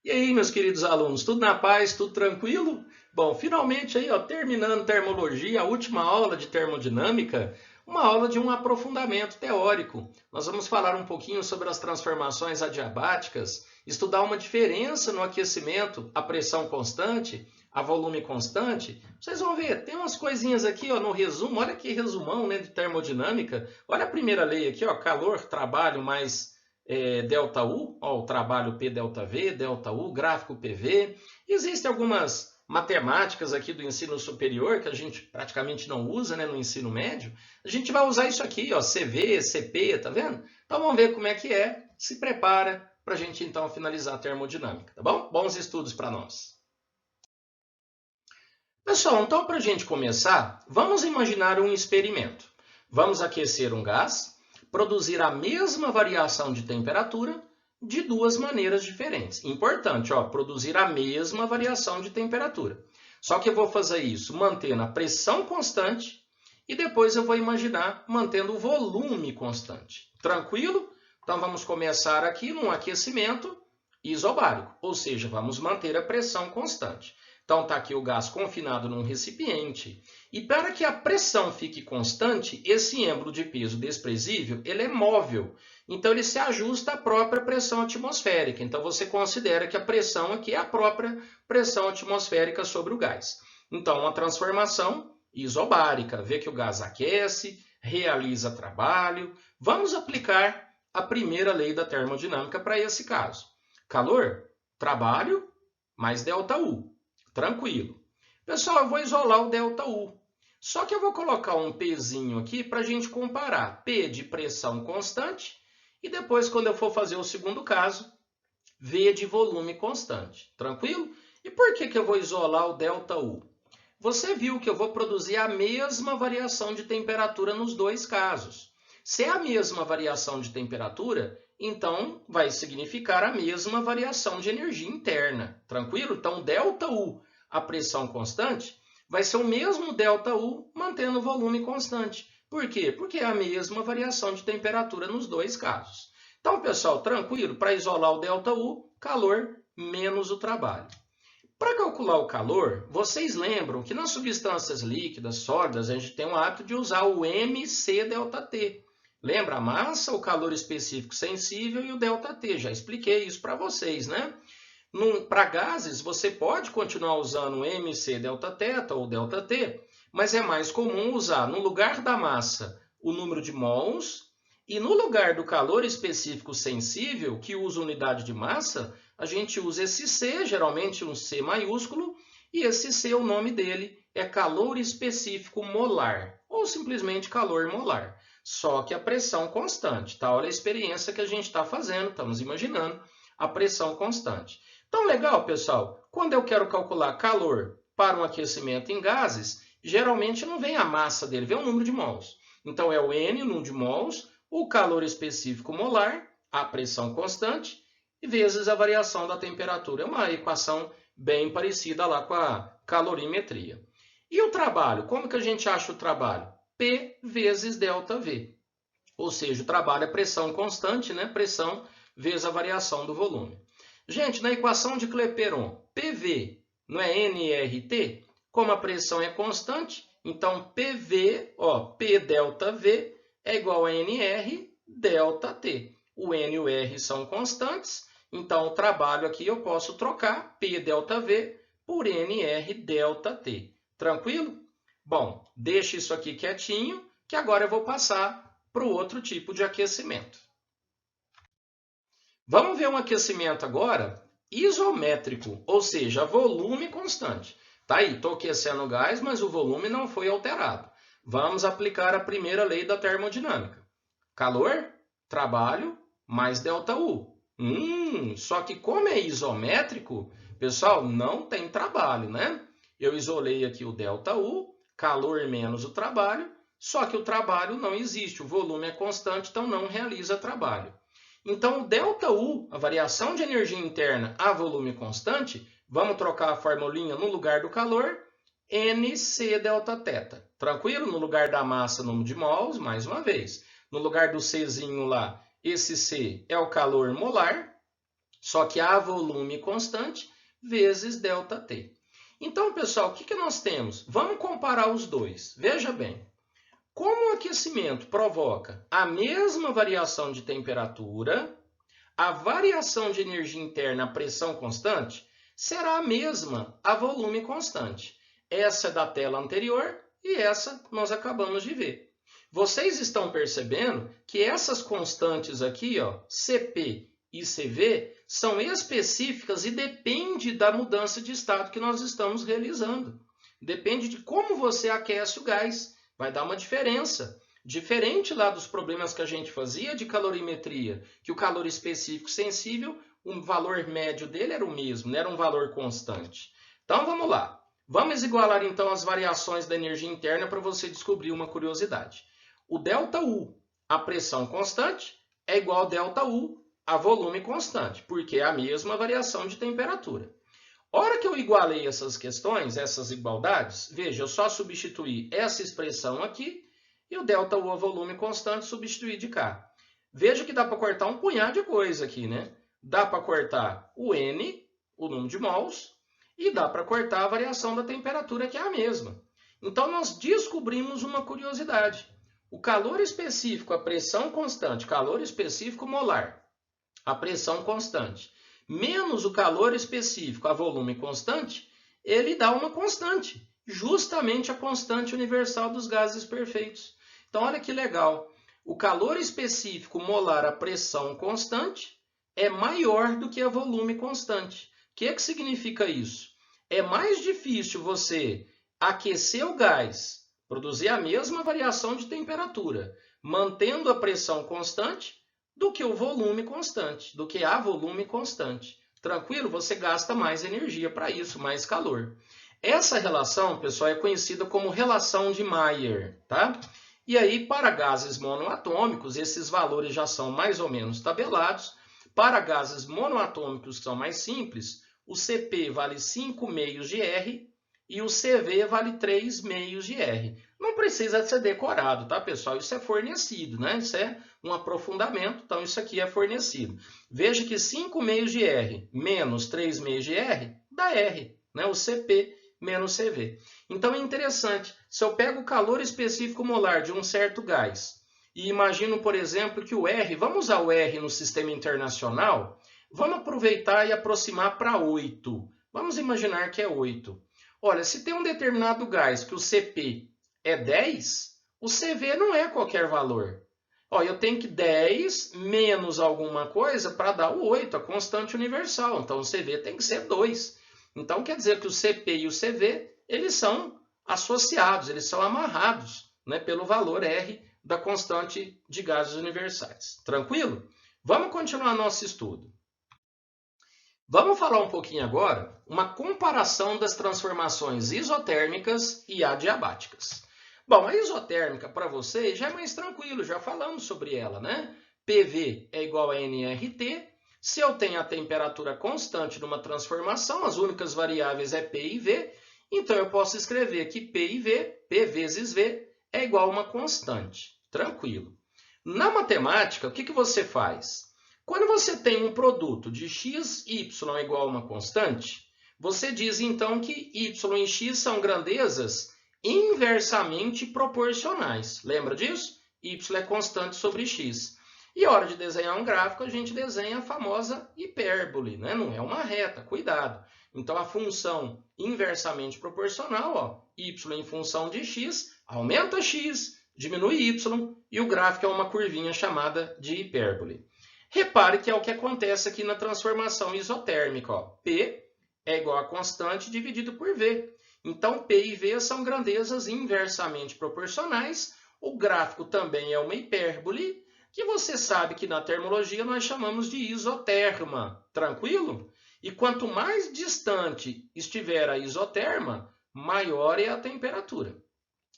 E aí, meus queridos alunos, tudo na paz, tudo tranquilo? Bom, finalmente aí, ó, terminando termologia, a última aula de termodinâmica, uma aula de um aprofundamento teórico. Nós vamos falar um pouquinho sobre as transformações adiabáticas, estudar uma diferença no aquecimento, a pressão constante, a volume constante. Vocês vão ver, tem umas coisinhas aqui, ó, no resumo, olha que resumão, né, de termodinâmica. Olha a primeira lei aqui, ó, calor, trabalho mais delta U, ó, o trabalho P delta V, delta U, gráfico PV. Existem algumas matemáticas aqui do ensino superior que a gente praticamente não usa, né, no ensino médio. A gente vai usar isso aqui, ó, CV, CP, tá vendo? Então vamos ver como é que é. Se prepara para a gente então finalizar a termodinâmica, tá bom? Bons estudos para nós. Pessoal, então para a gente começar, vamos imaginar um experimento. Vamos aquecer um gás, produzir a mesma variação de temperatura de duas maneiras diferentes. Importante, ó, produzir a mesma variação de temperatura. Só que eu vou fazer isso mantendo a pressão constante e depois eu vou imaginar mantendo o volume constante. Tranquilo? Então vamos começar aqui num aquecimento isobárico, ou seja, vamos manter a pressão constante. Então está aqui o gás confinado num recipiente. E para que a pressão fique constante, esse êmbolo de peso desprezível, ele é móvel. Então ele se ajusta à própria pressão atmosférica. Então você considera que a pressão aqui é a própria pressão atmosférica sobre o gás. Então uma transformação isobárica, vê que o gás aquece, realiza trabalho. Vamos aplicar a primeira lei da termodinâmica para esse caso. Calor, trabalho, mais ΔU. Tranquilo. Pessoal, eu vou isolar o ΔU. Só que eu vou colocar um Pzinho aqui para a gente comparar. P de pressão constante e depois, quando eu for fazer o segundo caso, V de volume constante. Tranquilo? E por que eu vou isolar o ΔU? Você viu que eu vou produzir a mesma variação de temperatura nos dois casos. Se é a mesma variação de temperatura, então vai significar a mesma variação de energia interna. Tranquilo? Então, ΔU, a pressão constante, vai ser o mesmo ΔU mantendo o volume constante. Por quê? Porque é a mesma variação de temperatura nos dois casos. Então, pessoal, tranquilo? Para isolar o ΔU, calor menos o trabalho. Para calcular o calor, vocês lembram que nas substâncias líquidas, sólidas, a gente tem o hábito de usar o mc∆T. Lembra a massa, o calor específico sensível e o ΔT. Já expliquei isso para vocês, né? Para gases, você pode continuar usando o mc∆θ ou ΔT, mas é mais comum usar, no lugar da massa, o número de mols, e no lugar do calor específico sensível, que usa unidade de massa, a gente usa esse C, geralmente um C maiúsculo, e esse C, o nome dele é calor específico molar, ou simplesmente calor molar. Só que a pressão constante, tá? Olha a experiência que a gente está fazendo, estamos imaginando a pressão constante. Então, legal, pessoal, quando eu quero calcular calor para um aquecimento em gases, geralmente não vem a massa dele, vem o número de mols. Então, é o N, o número de mols, o calor específico molar, a pressão constante, vezes a variação da temperatura. É uma equação bem parecida lá com a calorimetria. E o trabalho? Como que a gente acha o trabalho? P vezes ΔV. Ou seja, o trabalho é pressão constante, né? Pressão vezes a variação do volume. Gente, na equação de Clapeyron, PV não é nRT? Como a pressão é constante, então PV, ó, P ΔV é igual a NR ΔT. O N e o R são constantes, então o trabalho aqui eu posso trocar P ΔV por NR ΔT. Tranquilo? Bom, deixa isso aqui quietinho, que agora eu vou passar para o outro tipo de aquecimento. Vamos ver um aquecimento agora isométrico, ou seja, volume constante. Tá aí, estou aquecendo o gás, mas o volume não foi alterado. Vamos aplicar a primeira lei da termodinâmica. Calor, trabalho, mais ΔU. Só que como é isométrico, pessoal, não tem trabalho, né? Eu isolei aqui o ΔU, calor menos o trabalho, só que o trabalho não existe, o volume é constante, então não realiza trabalho. Então, o ΔU, a variação de energia interna a volume constante, vamos trocar a formulinha no lugar do calor, NC∆θ. Tranquilo? No lugar da massa, número de mols, mais uma vez. No lugar do Czinho lá, esse C é o calor molar. Só que A volume constante vezes ΔT. Então, pessoal, o que nós temos? Vamos comparar os dois. Veja bem. Como o aquecimento provoca a mesma variação de temperatura, a variação de energia interna a pressão constante será a mesma a volume constante. Essa é da tela anterior e essa nós acabamos de ver. Vocês estão percebendo que essas constantes aqui, ó, CP e CV, são específicas e depende da mudança de estado que nós estamos realizando. Depende de como você aquece o gás. Vai dar uma diferença. Diferente lá dos problemas que a gente fazia de calorimetria, que o calor específico sensível, o valor médio dele era o mesmo, não era um valor constante. Então vamos lá. Vamos igualar então as variações da energia interna para você descobrir uma curiosidade. O ΔU, a pressão constante, é igual a ΔU, a volume constante, porque é a mesma variação de temperatura. Hora que eu igualei essas questões, essas igualdades, veja, eu só substituí essa expressão aqui e o ΔU, a volume constante, substituí de cá. Veja que dá para cortar um punhado de coisa aqui, né? Dá para cortar o N, o número de mols, e dá para cortar a variação da temperatura, que é a mesma. Então, nós descobrimos uma curiosidade. O calor específico, a pressão constante, calor específico molar, a pressão constante, menos o calor específico, a volume constante, ele dá uma constante, justamente a constante universal dos gases perfeitos. Então, olha que legal. O calor específico molar, a pressão constante, é maior do que a volume constante. O que significa isso? É mais difícil você aquecer o gás, produzir a mesma variação de temperatura, mantendo a pressão constante, do que o volume constante, do que a volume constante. Tranquilo? Você gasta mais energia para isso, mais calor. Essa relação, pessoal, é conhecida como relação de Mayer, tá? E aí, para gases monoatômicos, esses valores já são mais ou menos tabelados. Para gases monoatômicos que são mais simples, o CP vale 5 meios de R e o CV vale 3 meios de R. Não precisa ser decorado, tá, pessoal? Isso é fornecido, né? Isso é um aprofundamento, então isso aqui é fornecido. Veja que 5 meios de R menos 3 meios de R dá R, né? O CP menos CV. Então é interessante, se eu pego o calor específico molar de um certo gás e imagino, por exemplo, que o R, vamos usar o R no sistema internacional, vamos aproveitar e aproximar para 8. Vamos imaginar que é 8. Olha, se tem um determinado gás que o CP é 10, o CV não é qualquer valor. Olha, eu tenho que 10 menos alguma coisa para dar o 8, a constante universal. Então, o CV tem que ser 2. Então, quer dizer que o CP e o CV, eles são associados, eles são amarrados, né, pelo valor R da constante de gases universais. Tranquilo? Vamos continuar nosso estudo. Vamos falar um pouquinho agora, uma comparação das transformações isotérmicas e adiabáticas. Bom, a isotérmica para vocês já é mais tranquilo, já falamos sobre ela, né? PV é igual a nRT. Se eu tenho a temperatura constante numa transformação, as únicas variáveis é P e V, então eu posso escrever que P e V, P vezes V, é igual a uma constante. Tranquilo. Na matemática, o que você faz? Quando você tem um produto de x, y igual a uma constante, você diz então que y e x são grandezas inversamente proporcionais. Lembra disso? Y é constante sobre x. E a hora de desenhar um gráfico, a gente desenha a famosa hipérbole, né? Não é uma reta, cuidado. Então, a função inversamente proporcional, ó, y em função de x, aumenta x, diminui y, e o gráfico é uma curvinha chamada de hipérbole. Repare que é o que acontece aqui na transformação isotérmica. Ó. P é igual a constante dividido por V. Então, P e V são grandezas inversamente proporcionais. O gráfico também é uma hipérbole, que você sabe que na termologia nós chamamos de isoterma. Tranquilo? E quanto mais distante estiver a isoterma, maior é a temperatura.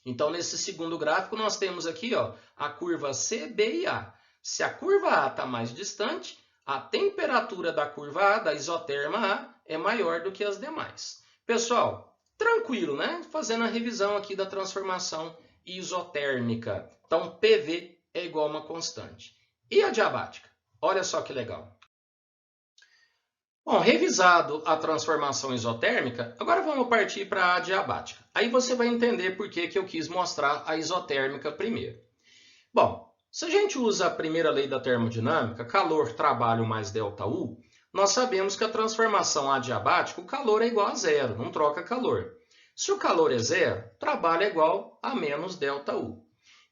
Então, nesse segundo gráfico, nós temos aqui ó, a curva C, B e A. Se a curva A está mais distante, a temperatura da curva A, da isoterma A, é maior do que as demais. Pessoal, tranquilo, né? Fazendo a revisão aqui da transformação isotérmica. Então, PV é igual a uma constante. E a diabática? Olha só que legal. Bom, revisado a transformação isotérmica, agora vamos partir para a adiabática. Aí você vai entender por que eu quis mostrar a isotérmica primeiro. Bom, se a gente usa a primeira lei da termodinâmica, calor, trabalho mais ΔU, nós sabemos que a transformação adiabática, o calor é igual a zero, não troca calor. Se o calor é zero, trabalho é igual a menos ΔU.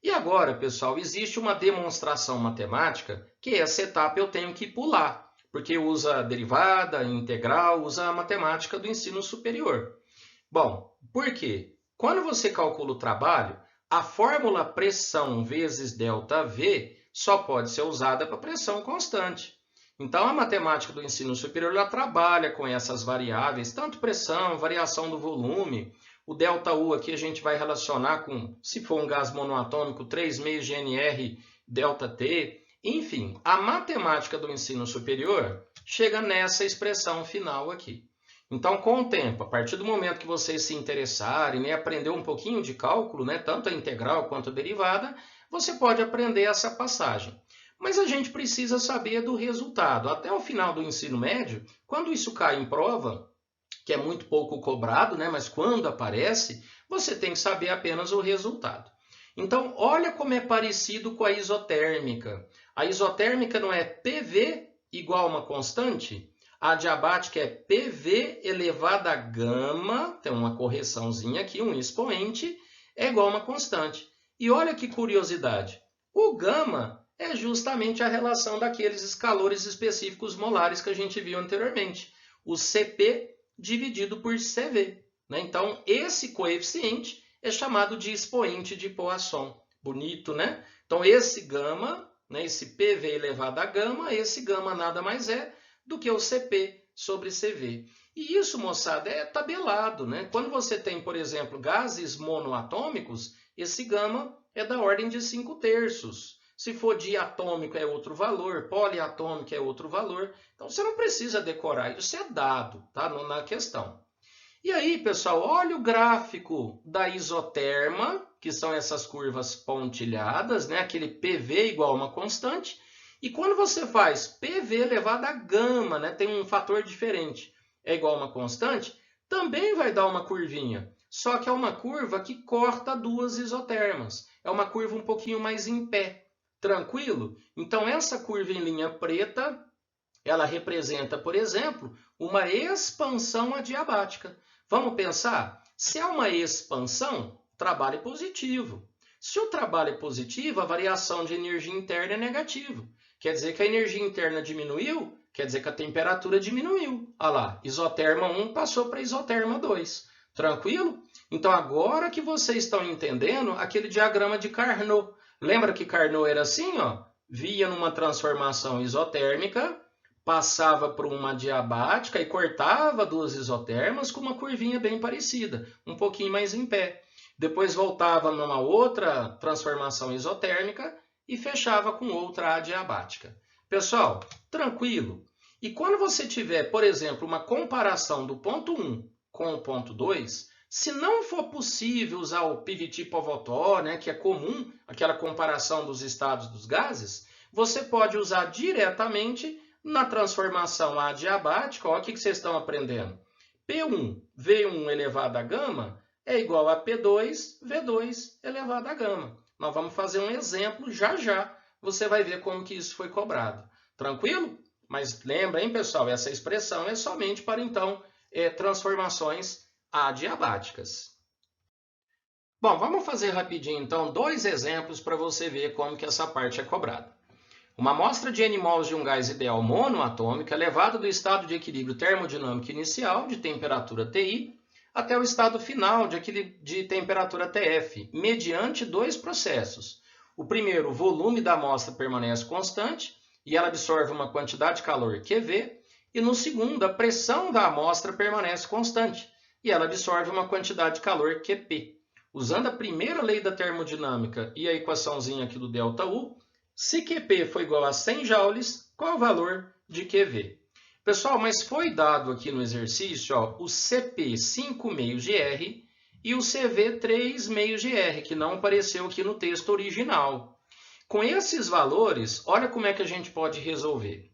E agora, pessoal, existe uma demonstração matemática que essa etapa eu tenho que pular, porque usa derivada, integral, usa a matemática do ensino superior. Bom, por quê? Quando você calcula o trabalho, a fórmula pressão vezes ΔV só pode ser usada para pressão constante. Então, a matemática do ensino superior ela trabalha com essas variáveis, tanto pressão, variação do volume. O ΔU aqui a gente vai relacionar com, se for um gás monoatômico, 3 meios GNR ΔT. Enfim, a matemática do ensino superior chega nessa expressão final aqui. Então, com o tempo, a partir do momento que vocês se interessarem e aprender um pouquinho de cálculo, né, tanto a integral quanto a derivada, você pode aprender essa passagem. Mas a gente precisa saber do resultado. Até o final do ensino médio, quando isso cai em prova, que é muito pouco cobrado, né, mas quando aparece, você tem que saber apenas o resultado. Então, olha como é parecido com a isotérmica. A isotérmica não é PV igual a uma constante? A adiabática é PV elevado a gama, tem uma correçãozinha aqui, um expoente, é igual a uma constante. E olha que curiosidade, o gama é justamente a relação daqueles calores específicos molares que a gente viu anteriormente, o CP dividido por CV. Né? Então, esse coeficiente é chamado de expoente de Poisson. Bonito, né? Então, esse gama, né, esse PV elevado a gama, esse gama nada mais é do que o CP sobre CV. E isso, moçada, é tabelado, né? Quando você tem, por exemplo, gases monoatômicos, esse gama é da ordem de 5/3. Se for diatômico é outro valor, poliatômico é outro valor. Então, você não precisa decorar, isso é dado, tá? Na questão. E aí, pessoal, olha o gráfico da isoterma, que são essas curvas pontilhadas, né? Aquele PV igual a uma constante. E quando você faz PV elevado a gama, né, tem um fator diferente, é igual a uma constante, também vai dar uma curvinha. Só que é uma curva que corta duas isotermas. É uma curva um pouquinho mais em pé. Tranquilo? Então, essa curva em linha preta, ela representa, por exemplo, uma expansão adiabática. Vamos pensar? Se é uma expansão, trabalho é positivo. Se o trabalho é positivo, a variação de energia interna é negativa. Quer dizer que a energia interna diminuiu, quer dizer que a temperatura diminuiu. Olha lá, isoterma 1 passou para isoterma 2. Tranquilo? Então, agora que vocês estão entendendo aquele diagrama de Carnot. Lembra que Carnot era assim, ó? Via numa transformação isotérmica, passava por uma adiabática e cortava duas isotermas com uma curvinha bem parecida, um pouquinho mais em pé. Depois voltava numa outra transformação isotérmica e fechava com outra adiabática. Pessoal, tranquilo. E quando você tiver, por exemplo, uma comparação do ponto 1 com o ponto 2, se não for possível usar o PVT-Povetto, né, que é comum, aquela comparação dos estados dos gases, você pode usar diretamente na transformação adiabática. Olha o que vocês estão aprendendo. P1, V1 elevado a gama é igual a P2, V2 elevado a gama. Nós vamos fazer um exemplo já já. Você vai ver como que isso foi cobrado. Tranquilo? Mas lembra, hein, pessoal? Essa expressão é somente para, então, transformações adiabáticas. Bom, vamos fazer rapidinho, então, dois exemplos para você ver como que essa parte é cobrada. Uma amostra de N mols de um gás ideal monoatômico é levada do estado de equilíbrio termodinâmico inicial, de temperatura TI, até o estado final de temperatura TF, mediante dois processos. O primeiro, o volume da amostra permanece constante e ela absorve uma quantidade de calor QV, e no segundo, a pressão da amostra permanece constante e ela absorve uma quantidade de calor QP. Usando a primeira lei da termodinâmica e a equaçãozinha aqui do ΔU, se QP for igual a 100 joules, qual é o valor de QV? Pessoal, mas foi dado aqui no exercício, ó, o CP 5 meios de R e o CV 3 meios de R, que não apareceu aqui no texto original. Com esses valores, olha como é que a gente pode resolver.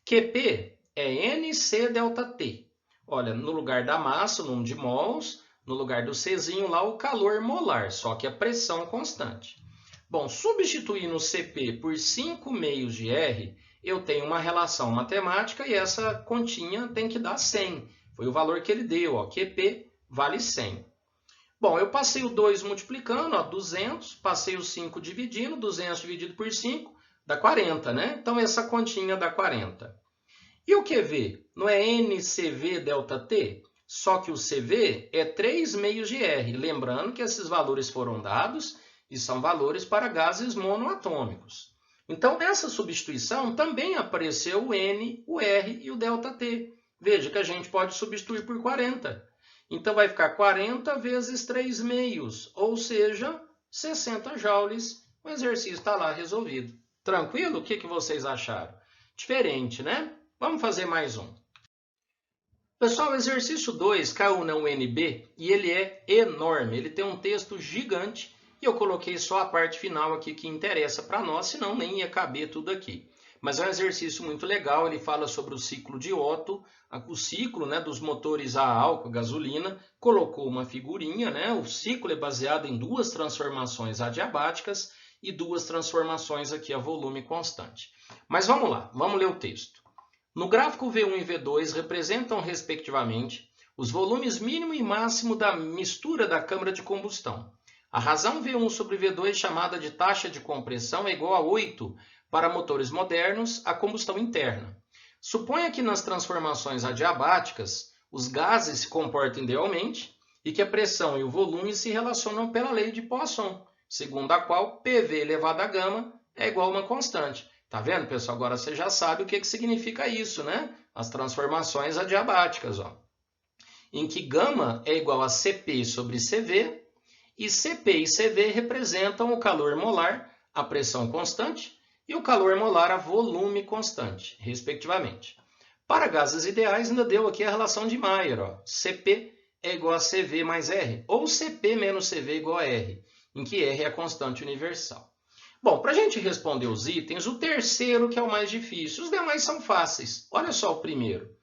QP é NC ΔT. Olha, no lugar da massa, o número de mols, no lugar do Czinho lá, o calor molar, só que a pressão constante. Bom, substituindo o Cp por 5 meios de R, eu tenho uma relação matemática e essa continha tem que dar 100. Foi o valor que ele deu, ó, QP vale 100. Bom, eu passei o 2 multiplicando, ó, 200, passei o 5 dividindo, 200 dividido por 5, dá 40, né? Então, essa continha dá 40. E o QV? Não é NCV ΔT? Só que o CV é 3 meios de R. Lembrando que esses valores foram dados e são valores para gases monoatômicos. Então, nessa substituição, também apareceu o N, o R e o ΔT. Veja que a gente pode substituir por 40. Então, vai ficar 40 vezes 3 meios, ou seja, 60 joules. O exercício está lá resolvido. Tranquilo? O que vocês acharam? Diferente, né? Vamos fazer mais um. Pessoal, o exercício 2 caiu na UNB e ele é enorme. Ele tem um texto gigante e eu coloquei só a parte final aqui que interessa para nós, senão nem ia caber tudo aqui. Mas é um exercício muito legal, ele fala sobre o ciclo de Otto, o ciclo, né, dos motores a álcool, gasolina, colocou uma figurinha, né? O ciclo é baseado em 2 transformações adiabáticas e 2 transformações aqui a volume constante. Mas vamos lá, vamos ler o texto. No gráfico V1 e V2 representam, respectivamente, os volumes mínimo e máximo da mistura da câmara de combustão. A razão V1 sobre V2, chamada de taxa de compressão, é igual a 8 para motores modernos a combustão interna. Suponha que nas transformações adiabáticas, os gases se comportam idealmente e que a pressão e o volume se relacionam pela lei de Poisson, segundo a qual PV elevado a gama é igual a uma constante. Tá vendo, pessoal? Agora você já sabe o que significa isso, né? As transformações adiabáticas, ó. Em que gama é igual a Cp sobre Cv, e Cp e Cv representam o calor molar, a pressão constante, e o calor molar a volume constante, respectivamente. Para gases ideais, ainda deu aqui a relação de Mayer, ó. Cp é igual a Cv mais R, ou Cp menos Cv igual a R, em que R é a constante universal. Bom, para a gente responder os itens, o terceiro que é o mais difícil, os demais são fáceis. Olha só o primeiro.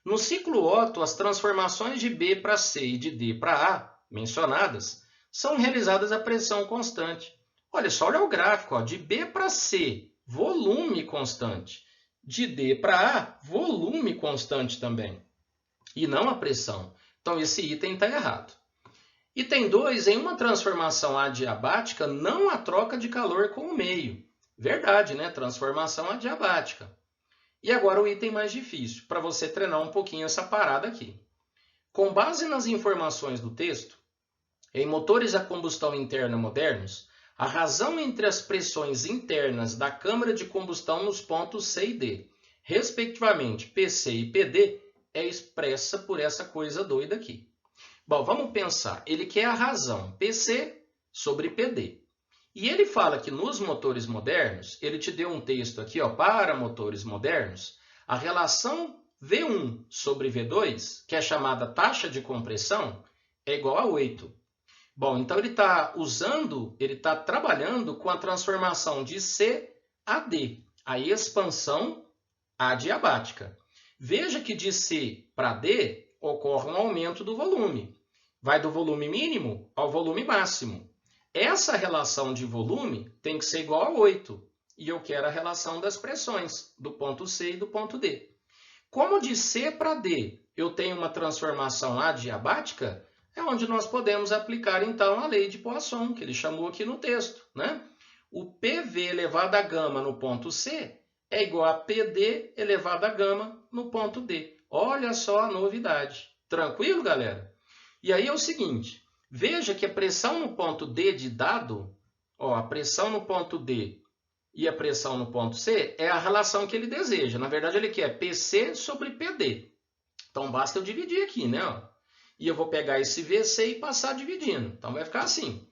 No ciclo Otto, as transformações de B para C e de D para A, mencionadas, são realizadas a pressão constante. Olha só, olha o gráfico, ó, de B para C, volume constante. De D para A, volume constante também. E não a pressão. Então, esse item está errado. Item 2, em uma transformação adiabática, não há troca de calor com o meio. Verdade, né? Transformação adiabática. E agora o item mais difícil, para você treinar um pouquinho essa parada aqui. Com base nas informações do texto, em motores a combustão interna modernos, a razão entre as pressões internas da câmara de combustão nos pontos C e D, respectivamente PC e PD, é expressa por essa coisa doida aqui. Bom, vamos pensar. Ele quer a razão PC sobre PD. E ele fala que nos motores modernos, ele te deu um texto aqui, ó, para motores modernos, a relação V1 sobre V2, que é chamada taxa de compressão, é igual a 8. Bom, então ele está trabalhando com a transformação de C a D, a expansão adiabática. Veja que de C para D ocorre um aumento do volume. Vai do volume mínimo ao volume máximo. Essa relação de volume tem que ser igual a 8. E eu quero a relação das pressões, do ponto C e do ponto D. Como de C para D eu tenho uma transformação adiabática, é onde nós podemos aplicar, então, a lei de Poisson, que ele chamou aqui no texto, né? O PV elevado a gama no ponto C é igual a PD elevado a gama no ponto D. Olha só a novidade. Tranquilo, galera? E aí é o seguinte, veja que a pressão no ponto D de dado, ó, a pressão no ponto D e a pressão no ponto C é a relação que ele deseja. Na verdade, ele quer PC sobre PD. Então, basta eu dividir aqui, né? Ó. E eu vou pegar esse VC e passar dividindo. Então, vai ficar assim.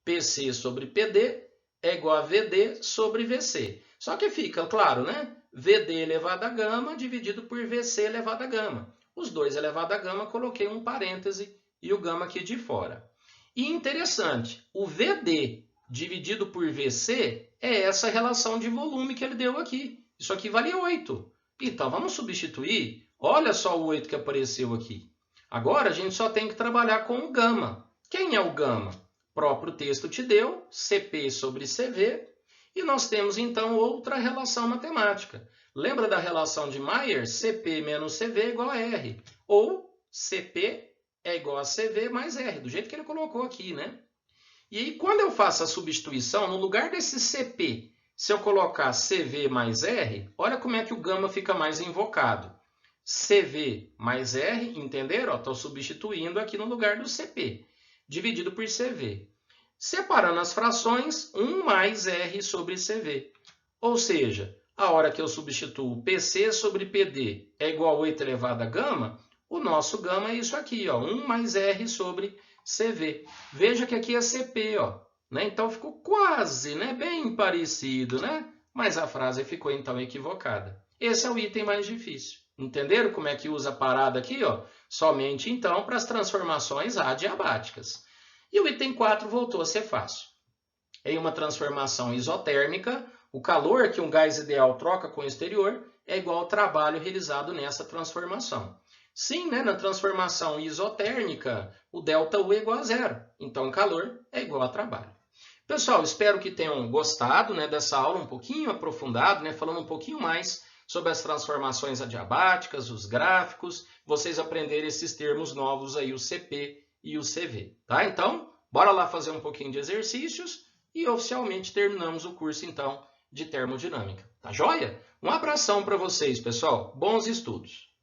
PC sobre PD é igual a VD sobre VC. Só que fica, claro, né? VD elevado a gama dividido por VC elevado a gama. Os dois elevado a gama, coloquei um parêntese e o gama aqui de fora. E interessante, o VD dividido por VC é essa relação de volume que ele deu aqui. Isso aqui vale 8. Então, vamos substituir. Olha só o 8 que apareceu aqui. Agora, a gente só tem que trabalhar com o gama. Quem é o gama? O próprio texto te deu, CP sobre CV. E nós temos, então, outra relação matemática. Lembra da relação de Mayer? CP menos CV é igual a R. Ou CP é igual a CV mais R, do jeito que ele colocou aqui, né? E aí, quando eu faço a substituição, no lugar desse CP, se eu colocar CV mais R, olha como é que o gama fica mais invocado. CV mais R, entenderam? Estou substituindo aqui no lugar do CP, dividido por CV. Separando as frações, 1 mais R sobre CV. Ou seja, a hora que eu substituo PC sobre PD é igual a 8 elevado a gama, o nosso gama é isso aqui, ó, 1 mais R sobre CV. Veja que aqui é CP, ó, né? Então ficou quase, né? Bem parecido, né? Mas a frase ficou então equivocada. Esse é o item mais difícil. Entenderam como é que usa a parada aqui, ó? Somente então para as transformações adiabáticas. E o item 4 voltou a ser fácil. Em uma transformação isotérmica, o calor que um gás ideal troca com o exterior é igual ao trabalho realizado nessa transformação. Sim, né? Na transformação isotérmica, o ΔU é igual a zero. Então, calor é igual a trabalho. Pessoal, espero que tenham gostado, né, dessa aula um pouquinho aprofundada, né, falando um pouquinho mais sobre as transformações adiabáticas, os gráficos, vocês aprenderem esses termos novos aí, o CP e o CV. Tá? Então, bora lá fazer um pouquinho de exercícios e oficialmente terminamos o curso, então, de termodinâmica. Tá joia? Um abração para vocês, pessoal. Bons estudos!